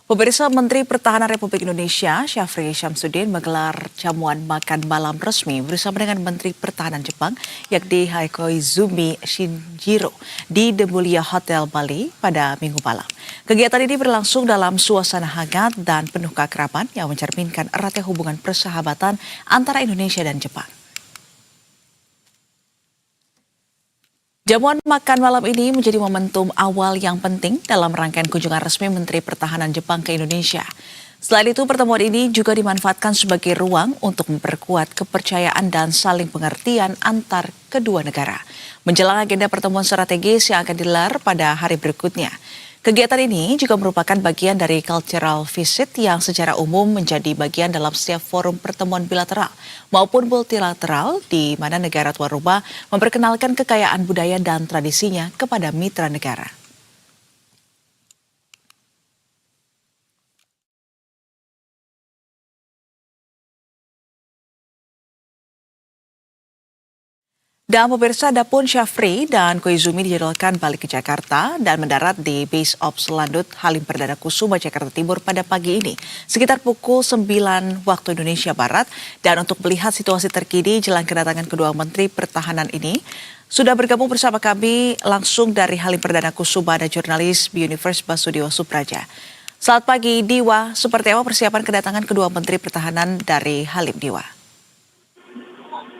Pemirsa, Menteri Pertahanan Republik Indonesia, Syafri Syamsuddin menggelar jamuan makan malam resmi bersama dengan Menteri Pertahanan Jepang, yakni Koizumi Shinjiro, di The Mulia Hotel Bali pada Minggu malam. Kegiatan ini berlangsung dalam suasana hangat dan penuh keakraban yang mencerminkan eratnya hubungan persahabatan antara Indonesia dan Jepang. Jamuan makan malam ini menjadi momentum awal yang penting dalam rangkaian kunjungan resmi Menteri Pertahanan Jepang ke Indonesia. Selain itu, pertemuan ini juga dimanfaatkan sebagai ruang untuk memperkuat kepercayaan dan saling pengertian antar kedua negara. Menjelang agenda pertemuan strategis yang akan digelar pada hari berikutnya. Kegiatan ini juga merupakan bagian dari cultural visit yang secara umum menjadi bagian dalam setiap forum pertemuan bilateral maupun multilateral di mana negara tuan rumah memperkenalkan kekayaan budaya dan tradisinya kepada mitra negara. Dan pemirsa, Adapun Syafri dan Koizumi dijadwalkan balik ke Jakarta dan mendarat di Base Ops Landut Halim Perdana Kusuma, Jakarta Timur pada pagi ini, sekitar pukul 9 waktu Indonesia Barat. Dan untuk melihat situasi terkini jelang kedatangan kedua Menteri Pertahanan ini, sudah bergabung bersama kami langsung dari Halim Perdana Kusuma ada jurnalis BUniverse Basudewa Supraja. Selamat pagi, Diwa. Seperti apa persiapan kedatangan kedua Menteri Pertahanan dari Halim, Diwa?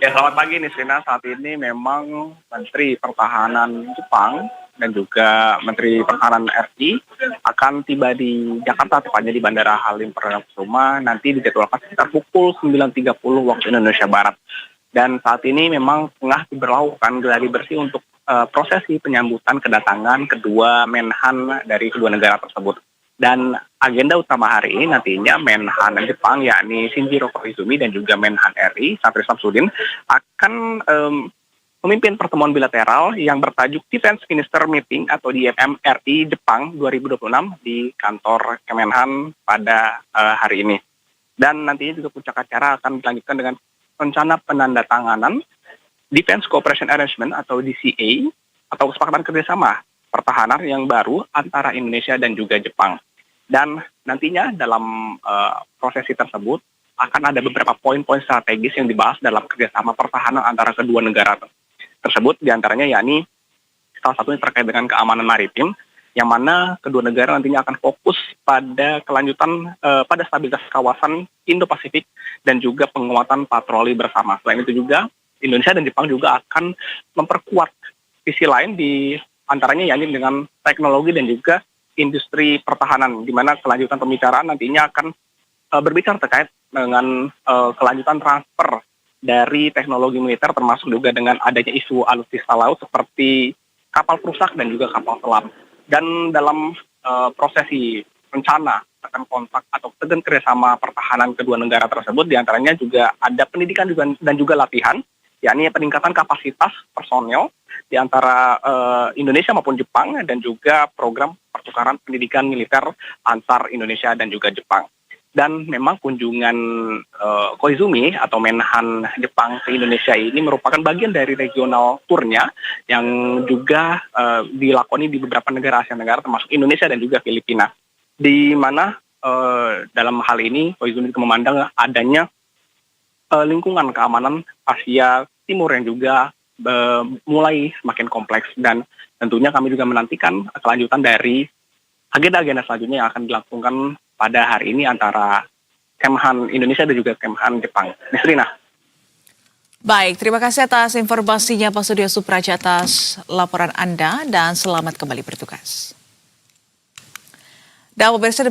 Ya, selamat pagi Nisrina. Saat ini memang Menteri Pertahanan Jepang dan juga Menteri Pertahanan RI akan tiba di Jakarta, tepatnya di Bandara Halim Perdana Kusuma, nanti dijadwalkan sekitar pukul 9.30 waktu Indonesia Barat. Dan saat ini memang tengah diberlakukan geladi bersih untuk prosesi penyambutan kedatangan kedua Menhan dari kedua negara tersebut. Dan agenda utama hari ini nantinya Menhan Jepang yakni Shinjiro Koizumi dan juga Menhan RI Syafri Syamsuddin akan memimpin pertemuan bilateral yang bertajuk Defense Minister Meeting atau DMM RI Jepang 2026 di kantor Kemenhan pada hari ini. Dan nantinya juga puncak acara akan dilanjutkan dengan rencana penandatanganan Defense Cooperation Arrangement atau DCA atau kesepakatan kerjasama pertahanan yang baru antara Indonesia dan juga Jepang. Dan nantinya dalam prosesi tersebut akan ada beberapa poin-poin strategis yang dibahas dalam kerjasama pertahanan antara kedua negara tersebut, diantaranya yakni salah satunya terkait dengan keamanan maritim, yang mana kedua negara nantinya akan fokus pada kelanjutan pada stabilitas kawasan Indo-Pasifik dan juga penguatan patroli bersama. Selain itu juga Indonesia dan Jepang juga akan memperkuat sisi lain di antaranya yakni dengan teknologi dan juga industri pertahanan, di mana kelanjutan pembicaraan nantinya akan berbicara terkait dengan kelanjutan transfer dari teknologi militer, termasuk juga dengan adanya isu alutsista laut seperti kapal perusak dan juga kapal selam. Dan dalam prosesi rencana akan kontak atau tegan kerjasama pertahanan kedua negara tersebut, diantaranya juga ada pendidikan dan juga latihan, yakni peningkatan kapasitas personel di antara Indonesia maupun Jepang, dan juga program pertukaran pendidikan militer antar Indonesia dan juga Jepang. Dan memang kunjungan Koizumi atau Menhan Jepang ke Indonesia ini merupakan bagian dari regional tournya yang juga dilakoni di beberapa negara Asia Tenggara termasuk Indonesia dan juga Filipina. Di mana dalam hal ini Koizumi memandang adanya lingkungan keamanan Asia Timur yang juga mulai semakin kompleks, dan tentunya kami juga menantikan kelanjutan dari agenda-agenda selanjutnya yang akan dilakukan pada hari ini antara Kemhan Indonesia dan juga Kemhan Jepang. Nisrina. Baik, terima kasih atas informasinya Pak Basudewa Supraja atas laporan Anda dan selamat kembali bertugas. Dan pemirsa,